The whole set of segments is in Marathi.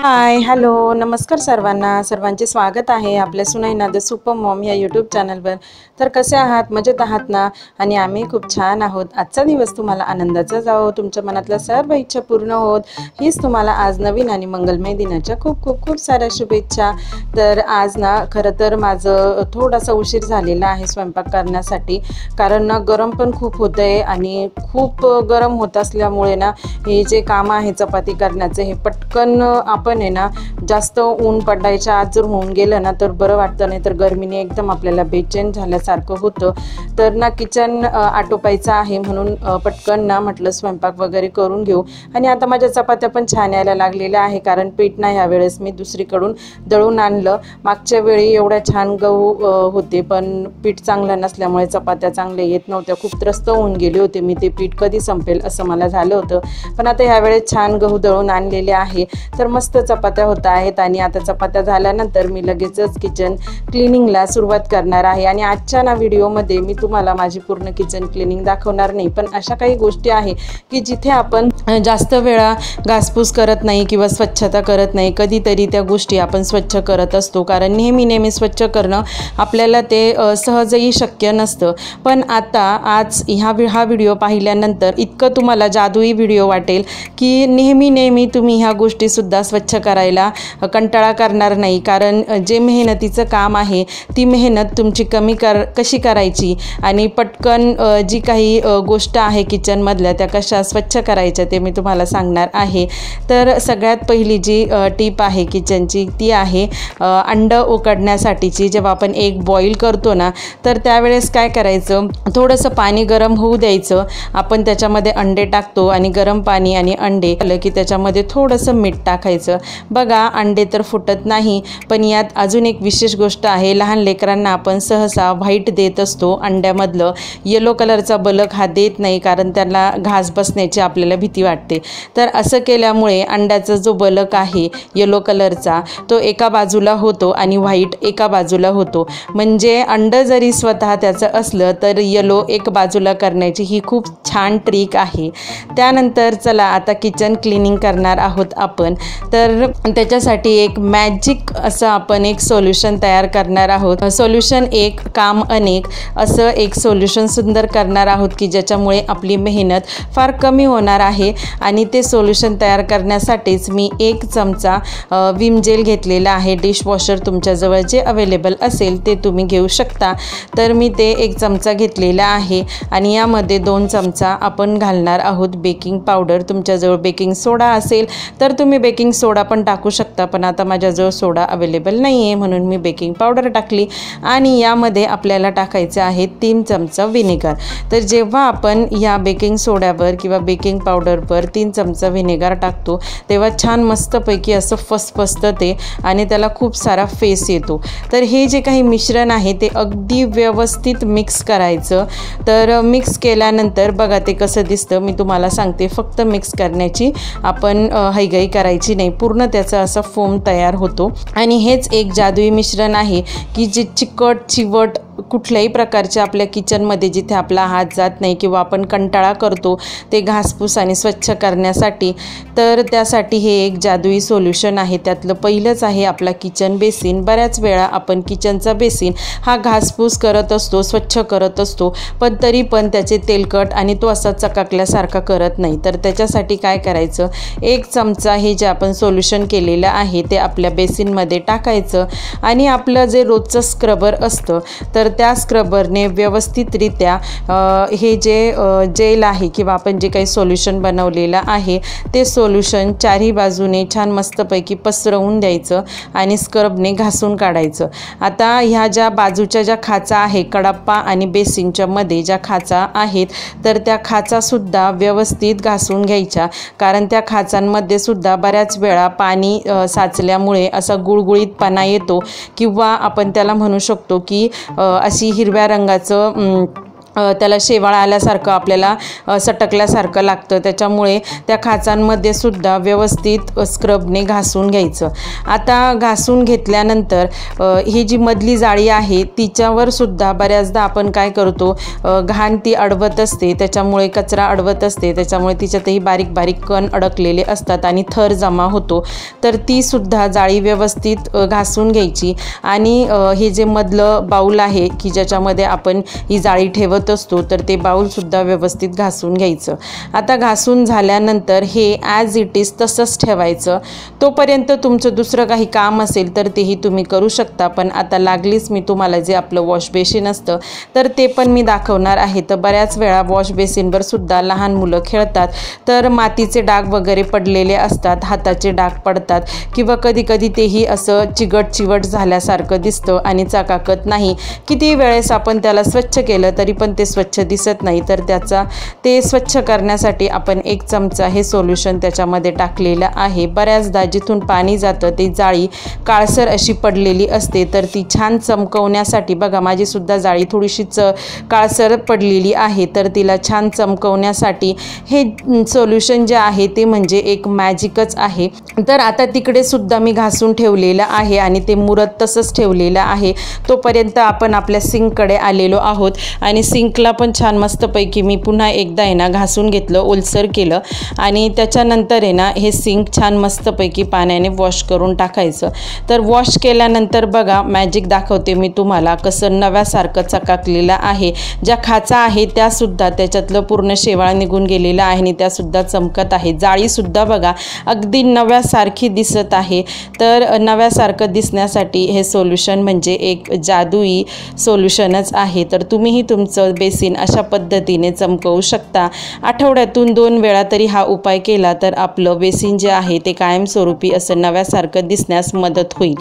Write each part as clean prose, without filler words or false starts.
हाय हॅलो नमस्कार सर्वांचे स्वागत आहे आपल्या सुनैना द सुपर मॉम या यूट्यूब चॅनलवर। तर कसे आहात, मजेत आहात ना? आणि आम्ही खूप छान आहोत। आजचा दिवस तुम्हाला आनंदाचा जावो, तुमच्या मनातल्या सर्व इच्छा पूर्ण होत, हीच तुम्हाला आज नवीन आणि मंगलमय दिनाच्या खूप खूप खूप साऱ्या शुभेच्छा। तर आज ना खरं तर माझं थोडासा उशीर झालेला आहे स्वयंपाक करण्यासाठी, कारण ना गरम पण खूप होतंय आणि खूप गरम होत असल्यामुळे ना हे जे काम आहे चपाती करण्याचे हे पटकन आपण आहे ना जास्त ऊन पडायच्या आज जर होऊन गेलं ना तर बरं वाटतं, नाही तर गरमीने एकदम आपल्याला बेचैन झाल्यासारखं होतं। तर ना किचन आटोपायचं आहे म्हणून पटकन ना म्हटलं स्वयंपाक वगैरे करून घेऊ। आणि आता माझ्या चपात्या पण छान यायला लागलेल्या आहे, कारण पीठ ना ह्यावेळेस मी दुसरीकडून दळून आणलं। मागच्या वेळी एवढ्या छान गहू होते पण पीठ चांगलं नसल्यामुळे चपात्या चांगल्या येत नव्हत्या, खूप त्रस्त होऊन गेले होते मी, ते पीठ कधी संपेल असं मला झालं होतं। पण आता ह्यावेळेस छान गहू दळून आणलेले आहे, तर मस्त चपात्या होत आहेत। आणि आता चपात्या झाल्यानंतर मी लगेचच किचन क्लिनिंगला सुरुवात करणार आहे। आणि आजच्या ना व्हिडिओमध्ये मी तुम्हाला माझी पूर्ण किचन क्लिनिंग दाखवणार नाही, पण अशा काही गोष्टी आहे की जिथे आपण जास्त वेळा घासपूस करत नाही किंवा स्वच्छता करत नाही, कधीतरी त्या गोष्टी आपण स्वच्छ करत असतो, कारण नेहमी स्वच्छ करणं आपल्याला ते सहजही शक्य नसतं। पण आता आज हा व्हिडिओ पाहिल्यानंतर इतकं तुम्हाला जादुई व्हिडिओ वाटेल की नेहमी तुम्ही ह्या गोष्टीसुद्धा स्वच्छ करायला कंटाळा करणार नाही, कारण जे मेहनतीचं काम आहे ती मेहनत तुमची कशी करायची आणि पटकन जी काही गोष्ट आहे किचनमधल्या त्या कशा स्वच्छ करायच्या ते मी तुम्हाला सांगणार आहे। तर सगळ्यात पहिली जी टीप आहे किचनची ती आहे अंडं उकडण्यासाठीची। जेव्हा आपण एग बॉईल करतो ना तर त्यावेळेस काय करायचं, थोडंसं पाणी गरम होऊ द्यायचं, आपण त्याच्यामध्ये अंडे टाकतो आणि गरम पाणी आणि अंडे आलं की त्याच्यामध्ये थोडंसं मीठ टाकायचं। बघा अंडे तर फुटत नाही, पण यात अजून एक विशेष गोष्ट आहे, लहान लेकरांना आपण सहसा व्हाईट देत असतो, अंड्यामधलं येलो कलरचा बलक हा देत नाही, कारण त्यांना घास बसण्याची आपल्याला भीती वाटते। तर असं केल्यामुळे अंड्याचा जो बलक आहे येलो कलरचा तो एका बाजूला होतो आणि व्हाईट एका बाजूला होतो, म्हणजे अंडं जरी स्वतः त्याचं असलं तर येलो एक बाजूला करण्याची ही खूप छान ट्रिक आहे। त्यानंतर चला आता किचन क्लिनिंग करणार आहोत आपण। तर त्याच्यासाठी एक मॅजिक असं आपण एक सोल्युशन तयार करणार आहोत। सोल्युशन एक काम अनेक असं एक सोल्युशन सुंदर करणार आहोत की ज्याच्यामुळे आपली मेहनत फार कमी होणार आहे। आणि ते सोल्युशन तयार करण्यासाठीच मी 1 चमचा विम जेल घेतलेला आहे। डिशवॉशर तुमच्याजवळ जे अवेलेबल असेल ते तुम्ही घेऊ शकता। तर मी ते 1 चमचा घेतलेला आहे आणि यामध्ये 2 चमचा आपण घालणार आहोत बेकिंग पावडर। तुमच्याजवळ बेकिंग सोडा असेल तर तुम्ही बेकिंग सोडा पण टाकू शकता, पण आता माझ्याजवळ सोडा अवेलेबल नाही आहे म्हणून मी बेकिंग पावडर टाकली। आणि यामध्ये आपल्याला टाकायचं आहे 3 चमचा व्हिनेगर। तर जेव्हा आपण या बेकिंग सोड्यावर किंवा बेकिंग पावडरवर 3 चमचा व्हिनेगर टाकतो तेव्हा छान मस्तपैकी असं फसफसतं ते आणि त्याला खूप सारा फेस येतो। तर हे जे काही मिश्रण आहे ते अगदी व्यवस्थित मिक्स करायचं। तर मिक्स केल्यानंतर बघा ते कसं दिसतं मी तुम्हाला सांगते, फक्त मिक्स करण्याची आपण हैगई करायची नाही, पूर्ण त्याचा असा फोम तयार होतो। आणि हेच एक जादुई मिश्रण आहे की जे चिकट चिवट कुठल्याही प्रकारच्या आपल्या किचनमध्ये जिथे आपला हात जात नाही किंवा आपण कंटाळा करतो ते घासपूस आणि स्वच्छ करण्यासाठी, तर त्यासाठी हे एक जादुई सोल्युशन आहे। त्यातलं पहिलंच आहे आपला किचन बेसिन। बऱ्याच वेळा आपण किचनचा बेसिन हा घासपूस करत असतो, स्वच्छ करत असतो, पण तरी पण त्याचे तेलकट आणि तो असा चकाकल्यासारखा करत नाही। तर त्याच्यासाठी काय करायचं, 1 चमचा हे जे आपण सोल्युशन केलेलं आहे ते आपल्या बेसिनमध्ये टाकायचं आणि आपलं जे रोजचं स्क्रबर असतं तर तर त्या स्क्रबरने व्यवस्थितरित्या हे जे जेल आहे किंवा आपण जे काही सोल्युशन बनवलेलं आहे ते सोल्युशन चारही बाजूने छान मस्तपैकी पसरवून द्यायचं आणि स्क्रबने घासून काढायचं। आता ह्या ज्या बाजूच्या ज्या खाचा आहे कडाप्पा आणि बेसिनच्या मध्ये ज्या खाचा आहेत तर त्या खाचासुद्धा व्यवस्थित घासून घ्यायच्या, कारण त्या खाचांमध्ये सुद्धा बऱ्याच वेळा पाणी साचल्यामुळे असा गुळगुळीतपणा येतो किंवा आपण त्याला म्हणू शकतो की अशी हिरव्या रंगाचं त्याला शेवाळ आल्यासारखं आपल्याला सटकल्यासारखं लागतं। त्याच्यामुळे त्या खाचांमध्ये सुद्धा व्यवस्थित स्क्रबने घासून घ्यायचं। आता घासून घेतल्यानंतर ही जी मधली जाळी आहे तिच्यावर सुद्धा बऱ्याचदा आपण काय करतो, घाण ती अडवत असते, त्याच्यामुळे कचरा अडवत असते, त्याच्यामुळे तिच्यातही बारीक बारीक कण अडकलेले असतात आणि थर जमा होतो। तर ती सुद्धा जाळी व्यवस्थित घासून घ्यायची आणि हे जे मधलं बाऊल आहे की ज्याच्यामध्ये आपण ही जाळी ठेवत असतो तर ते बाउल सुद्धा व्यवस्थित घासून घ्यायचं। आता घासून झाल्यानंतर हे ॲज इट इज तसंच ठेवायचं। तोपर्यंत तुमचं दुसरं काही काम असेल तर तेही तुम्ही करू शकता, पण आता लागलीच मी तुम्हाला जे आपलं वॉश बेसिन असतं तर ते पण मी दाखवणार आहे। तर बऱ्याच वेळा वॉश बेसिनवर सुद्धा लहान मुलं खेळतात तर मातीचे डाग वगैरे पडलेले असतात, हाताचे डाग पडतात किंवा कधी कधी तेही असं चिगट चिवट झाल्यासारखं दिसतं आणि चकाकत नाही। किती वेळेस आपण त्याला स्वच्छ केलं तरी पण ते स्वच्छ दिसत नाही। तर ते स्वच्छ करण्यासाठी आपण 1 चमचा हे सोल्युशन त्याच्यामध्ये टाकलेलं आहे। बऱ्याचदा जिथून पाणी जातं ती जाळी काळसर अशी पडलेली असते, तर ती छान चमकवण्यासाठी बघा माझी सुद्धा जाळी थोडीशीच काळसर पडलेली आहे, तर तिला छान चमकवण्यासाठी हे सोल्युशन जे आहे ते म्हणजे एक मॅजिकच आहे। तर आता तिकडे सुद्धा मी घासून ठेवलेलं आहे आणि ते मुरत तसंच ठेवलेलं आहे। तोपर्यंत आपण आपल्या सिंककडे आलेलो आहोत आणि सिंकला पण छान मस्तपैकी मी पुन्हा एकदा आहे ना घासून घेतलं, ओलसर केलं आणि त्याच्यानंतर आहे ना हे सिंक छान मस्तपैकी पाण्याने वॉश करून टाकायचं। तर वॉश केल्यानंतर बघा मॅजिक दाखवते मी तुम्हाला, कसं नव्यासारखं चकाकलेलं आहे। ज्या खाचा आहे त्यासुद्धा त्याच्यातलं पूर्ण शेवाळ निघून गेलेलं आहे आणि त्यासुद्धा चमकत आहे। जाळीसुद्धा बघा अगदी नव्यासारखी दिसत आहे। तर नव्यासारखं दिसण्यासाठी हे सोल्युशन म्हणजे एक जादुई सोल्युशनच आहे। तर तुम्हीही तुमचं बेसिन अशा पद्धतीने चमकवू शकता। आठवड्यातून 2 वेळा तरी हा उपाय केला तर आपलं बेसिन जे आहे ते कायमस्वरूपी असं नव्यासारखं दिसण्यास मदत होईल।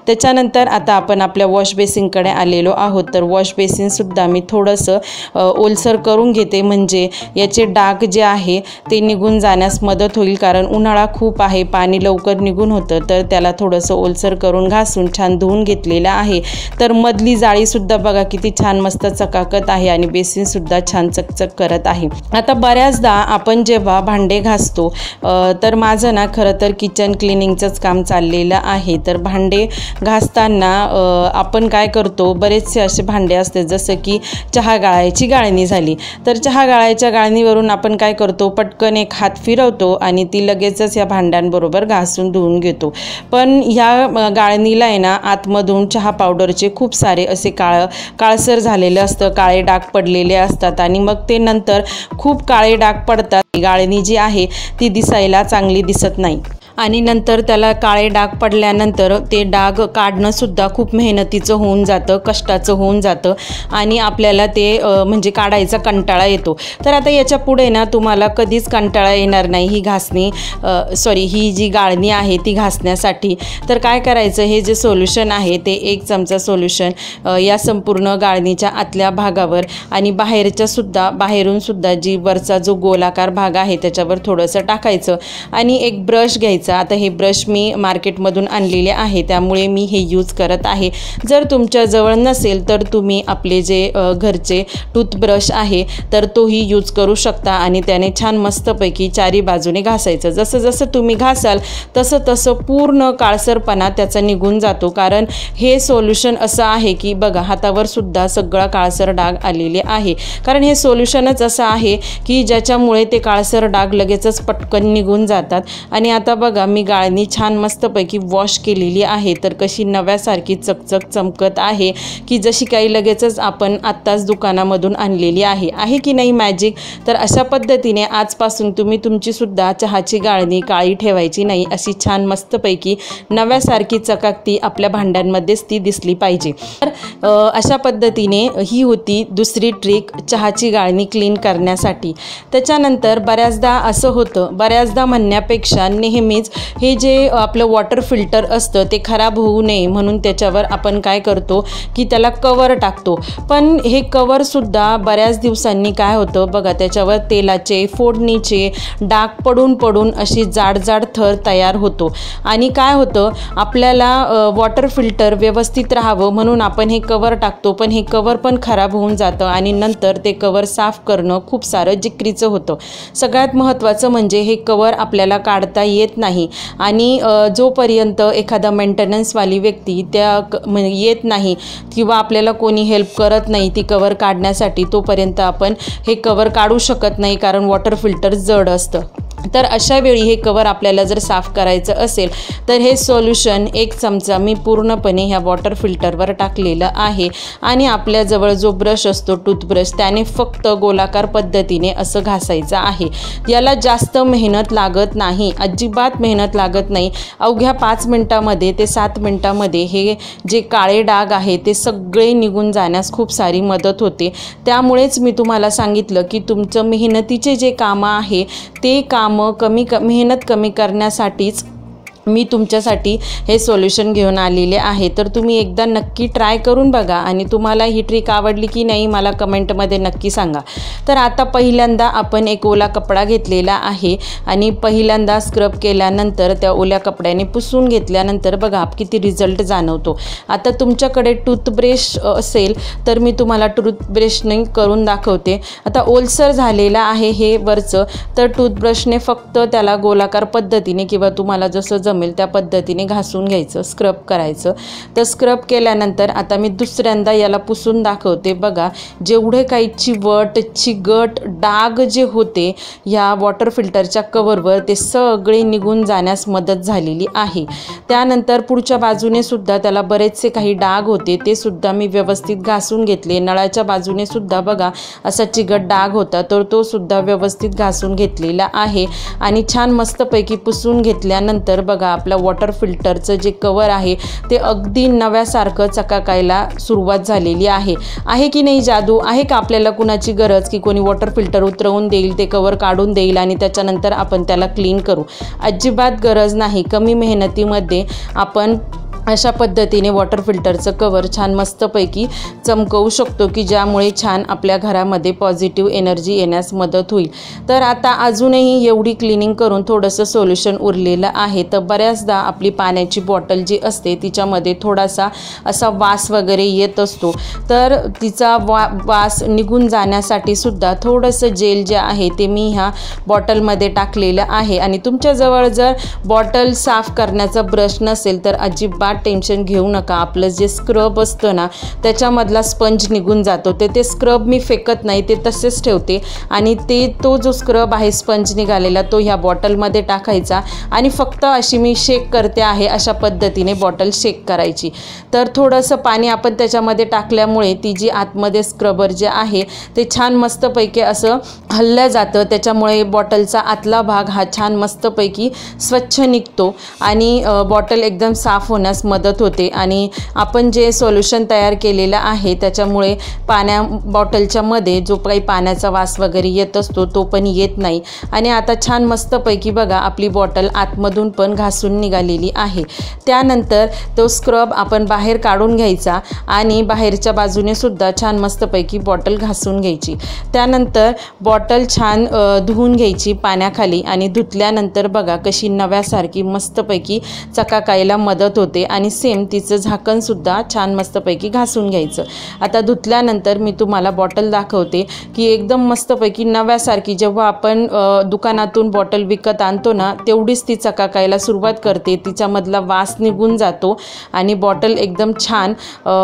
त्याच्यानंतर आता आपण आपल्या वॉश बेसिनकडे आलेलो आहोत। तर वॉश बेसिनसुद्धा मी थोडंसं ओलसर करून घेते, म्हणजे याचे डाग जे आहे ते निघून जाण्यास मदत होईल, कारण उन्हाळा खूप आहे, पाणी लवकर निघून होतं। तर त्याला थोडंसं ओलसर करून घासून छान धुवून घेतलेलं आहे। तर मधली जाळीसुद्धा बघा किती छान मस्त चकाकत आहे आणि बेसिनसुद्धा छान चकचक करत आहे। आता बऱ्याचदा आपण जेव्हा भांडे घासतो तर माझं ना खरं तर किचन क्लिनिंगचंच काम चाललेलं आहे। तर भांडे घासताना आपण काय करतो, बरेचसे असे भांडे असते जसं की चहा गाळायची गाळणी झाली, तर चहा गाळायच्या गाळणीवरून आपण काय करतो, पटकन एक हात फिरवतो आणि ती लगेचच या भांड्यांबरोबर घासून धुवून घेतो। पण ह्या गाळणीला आहे ना आतमधून चहा पावडरचे खूप सारे असे काळसर झालेलं असतं, काळे डाग पडलेले असतात आणि मग ते नंतर खूप काळे डाग पडतात। गाळणी जी आहे ती दिसायला चांगली दिसत नाही आणि नंतर त्याला काळे डाग पडल्यानंतर ते डाग काढणं सुद्धा खूप मेहनतीचं होऊन जातं, कष्टाचं होऊन जातं आणि आपल्याला ते म्हणजे काढायचा कंटाळा येतो। तर आता याच्या पुढे ना तुम्हाला कधीच कंटाळा येणार नाही ही जी गाळणी आहे ती घासण्यासाठी। तर काय करायचं, हे जे सोल्युशन आहे ते 1 चमचा सोल्युशन या संपूर्ण गाळणीच्या आतल्या भागावर आणि बाहेरून सुद्धा जी वरचा जो गोलाकार भाग आहे त्याच्यावर थोडंसं टाकायचं आणि एक ब्रश घ्यायचा। आता हे ब्रश मी मार्केटमधून आणलेले आहे त्यामुळे मी हे यूज करत आहे। जर तुमच्या जवळ नसेल तर तुम्ही आपले जे घरचे टूथब्रश आहे तर तोही यूज करू शकता आणि त्याने छान मस्तपैकी चारी बाजूने घासायचं। जसं जसं तुम्ही घासाल तसं तसं पूर्ण काळसरपणा त्याचा निघून जातो, कारण हे सोल्युशन असं आहे की बघा हातावर सुद्धा सगळा काळसर डाग आलेले आहे, कारण हे सोल्युशनच असं आहे की ज्याच्यामुळे ते काळसर डाग लगेचच पटकन निघून जातात। आणि आता बघा बघा मी गाळणी छान मस्तपैकी वॉश केलेली आहे, तर कशी नव्यासारखी चकचक चमकत आहे की जशी काही लगेचच आपण आत्ताच दुकानामधून आणलेली आहे की नाही मॅजिक. तर अशा पद्धतीने आजपासून तुम्ही तुमची सुद्धा चहाची गाळणी काळी ठेवायची नाही, अशी छान मस्तपैकी नव्यासारखी चकाकती आपल्या भांड्यांमध्येच ती दिसली पाहिजे. तर अशा पद्धतीने ही होती दुसरी ट्रिक चहाची गाळणी क्लीन करण्यासाठी. त्याच्यानंतर बऱ्याचदा असं होतं, बऱ्याचदा म्हणण्यापेक्षा नेहमीच हे जे आपलं वॉटर फिल्टर असतं ते खराब होऊ नये म्हणून त्याच्यावर आपण काय करतो की त्याला कवर टाकतो. पण हे कवरसुद्धा बऱ्याच दिवसांनी काय होतं बघा, त्याच्यावर तेलाचे फोडणीचे डाग पडून अशी जाड थर तयार होतो. आणि काय होतं, आपल्याला वॉटर फिल्टर व्यवस्थित राहावं म्हणून आपण हे कवर टाकतो, पण हे कवर पण खराब होऊन जातं आणि नंतर ते कवर साफ करणं खूप सारं जिकरीचं होतं. सगळ्यात महत्त्वाचं म्हणजे हे कवर आपल्याला काढता येत नाही आणि जोपर्यंत एखादा मेंटेनन्सवाली व्यक्ती त्या येत नाही किंवा आपल्याला कोणी हेल्प करत नाही ती कवर काढण्यासाठी, तोपर्यंत आपण हे कवर काढू शकत नाही, कारण वॉटर फिल्टर जड असतं. तर अशा वेळी हे कवर आपल्याला जर साफ करायचं असेल तर हे सोल्युशन 1 चमचा मी पूर्णपणे ह्या वॉटर फिल्टरवर टाकलेलं आहे आणि आपल्याजवळ जो ब्रश असतो टूथब्रश, त्याने फक्त गोलाकार पद्धतीने असं घासायचं आहे. याला जास्त मेहनत लागत नाही, अजिबात मेहनत लागत नाही. अवघ्या 5 मिनटामध्ये ते 7 मिनटामध्ये हे जे काळे डाग आहे ते सगळे निघून जाण्यास खूप सारी मदत होते. त्यामुळेच मी तुम्हाला सांगितलं की तुमचं मेहनतीचे जे कामं आहे ते काम मेहनत कमी करण्यासाठीच मी तुमच्यासाठी हे सोल्युशन घेऊन आलेले आहे. तर तुम्ही एकदा नक्की ट्राय करून बघा आणि तुम्हाला ही ट्रिक आवडली की नाही मला कमेंटमध्ये नक्की सांगा. तर आता पहिल्यांदा आपण एक ओला कपडा घेतलेला आहे आणि पहिल्यांदा स्क्रब केल्यानंतर त्या ओल्या कपड्याने पुसून घेतल्यानंतर बघा किती रिझल्ट जाणवतो. आता तुमच्याकडे टूथब्रश असेल तर मी तुम्हाला टूथब्रशने करून दाखवते. आता ओलसर झालेलं आहे हे वरचं, तर टूथब्रशने फक्त त्याला गोलाकार पद्धतीने किंवा तुम्हाला जसं त्या पद्धतीने घासून घ्यायचं, स्क्रब करायचं. तर स्क्रब केल्यानंतर आता मी दुसऱ्यांदा याला पुसून दाखवते. बघा जेवढे काही चिवट चिगट डाग जे होते ह्या वॉटर फिल्टरच्या कवरवर ते सगळे निघून जाण्यास मदत झालेली आहे. त्यानंतर पुढच्या बाजूने सुद्धा त्याला बरेचसे काही डाग होते ते सुद्धा मी व्यवस्थित घासून घेतले. नळाच्या बाजूने सुद्धा बघा असा चिगट डाग होता, तर तो सुद्धा व्यवस्थित घासून घेतलेला आहे आणि छान मस्तपैकी पुसून घेतल्यानंतर बघा आपला वॉटर फिल्टरचं जे कवर आहे ते अगदी नव्यासारखं चकाकायला सुरुवात झालेली आहे की नाही जादू. आहे का आपल्याला कुणाची गरज की कोणी वॉटर फिल्टर उतरवून देईल, ते कवर काढून देईल आणि त्याच्यानंतर आपण त्याला क्लीन करू? अजिबात गरज नाही. कमी मेहनतीमध्ये आपण अशा पद्धतीने वॉटर फिल्टरचं कवर छान मस्तपैकी चमकवू शकतो की ज्यामुळे छान आपल्या घरामध्ये पॉझिटिव्ह एनर्जी येण्यास मदत होईल. तर आता अजूनही एवढी क्लिनिंग करून थोडंसं सोल्युशन उरलेलं आहे. तर बऱ्याचदा आपली पाण्याची बॉटल जी असते तिच्यामध्ये थोडासा असा वास वगैरे येत असतो, तर तिचा वास निघून जाण्यासाठी सुद्धा थोडंसं जेल जे आहे ते मी ह्या बॉटलमध्ये टाकलेलं आहे. आणि तुमच्याजवळ जर बॉटल साफ करण्याचा ब्रश नसेल तर अजिबात टेन्शन घेऊ नका. आपलं जे स्क्रब असतं ना त्याच्यामधला स्पंज निघून जातो, ते स्क्रब मी फेकत नाही, ते तसेच ठेवते आणि तो जो स्क्रब आहे स्पंज निघालेला तो ह्या बॉटलमध्ये टाकायचा आणि फक्त अशी मी शेक करते आहे. अशा पद्धतीने बॉटल शेक करायची. तर थोडंसं पाणी आपण त्याच्यामध्ये टाकल्यामुळे ती जी आतमध्ये स्क्रबर जे आहे ते छान मस्तपैकी असं हललं जातं. त्याच्यामुळे बॉटलचा आतला भाग हा छान मस्तपैकी स्वच्छ निघतो आणि बॉटल एकदम साफ होण्यास मदत होते. आणि आपण जे सोल्युशन तयार केलेलं आहे त्याच्यामुळे बॉटलच्या मध्ये जो काही पाण्याचा वास वगैरे येत असतो तो पण येत नाही. आणि आता छान मस्तपैकी बघा आपली बॉटल आतमधून पण घासून निघालेली आहे. त्यानंतर तो स्क्रब आपण बाहेर काढून घ्यायचा आणि बाहेरच्या बाजूने सुद्धा छान मस्तपैकी बॉटल घासून घ्यायची. त्यानंतर बॉटल छान धुवून घ्यायची पाण्याखाली आणि धुतल्यानंतर बघा कशी नव्यासारखी मस्तपैकी चकाकायला मदत होते. आणि सेम तिचं झाकणसुद्धा छान मस्तपैकी घासून घ्यायचं। आता धुतल्यानंतर मी तुम्हाला बॉटल दाखवते की एकदम मस्तपैकी नव्यासारखी, जेव्हा आपण दुकानातून बॉटल विकत आणतो ना तेवढीच ती चकाकायला सुरुवात करते, तिच्यामधला वास निघून जातो आणि बॉटल एकदम छान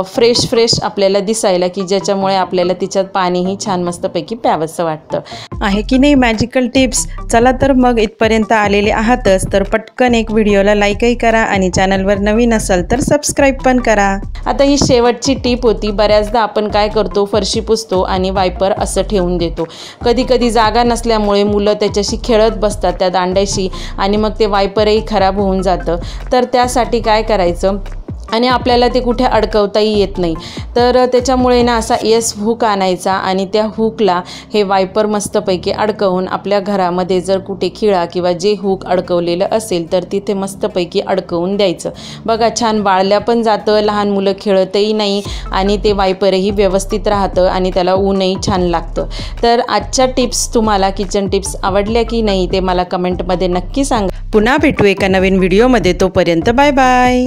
फ्रेश आपल्याला दिसायला, की ज्याच्यामुळे आपल्याला तिच्यात पाणीही छान मस्तपैकी प्यावंसं वाटतं। आहे की नाही मॅजिकल टिप्स? चला तर मग इथपर्यंत आलेले आहातच तर पटकन एक व्हिडिओला लाईकही करा आणि चॅनलवर नवीन असाल तर सबस्क्राईब पण करा। आता ही शेवटची टिप होती। बऱ्याचदा आपण काय करतो, फरशी पुसतो आणि वायपर असं ठेवून देतो। कधी कधी जागा नसल्यामुळे मुलं त्याच्याशी खेळत बसतात त्या दांड्याशी आणि मग ते वायपरही खराब होऊन जातं। तर त्यासाठी काय करायचं, आणि आपल्याला ते कुठे अडकवताही येत नाही, तर त्याच्यामुळे ना असा येस हुक आणायचा आणि त्या हुकला हे वायपर मस्तपैकी अडकवून आपल्या घरामध्ये जर कुठे खिळा किंवा जे हुक अडकवलेलं असेल तर तिथे मस्तपैकी अडकवून द्यायचं। बघा छान वाळल्या पण जातं, लहान मुलं खेळतही नाही आणि ते वायपरही व्यवस्थित राहतं आणि त्याला ऊनही छान लागतं। तर आजच्या टिप्स तुम्हाला किचन टिप्स आवडल्या की नाही ते मला कमेंटमध्ये नक्की सांगा। पुन्हा भेटू एका नवीन व्हिडिओमध्ये, तोपर्यंत बाय बाय।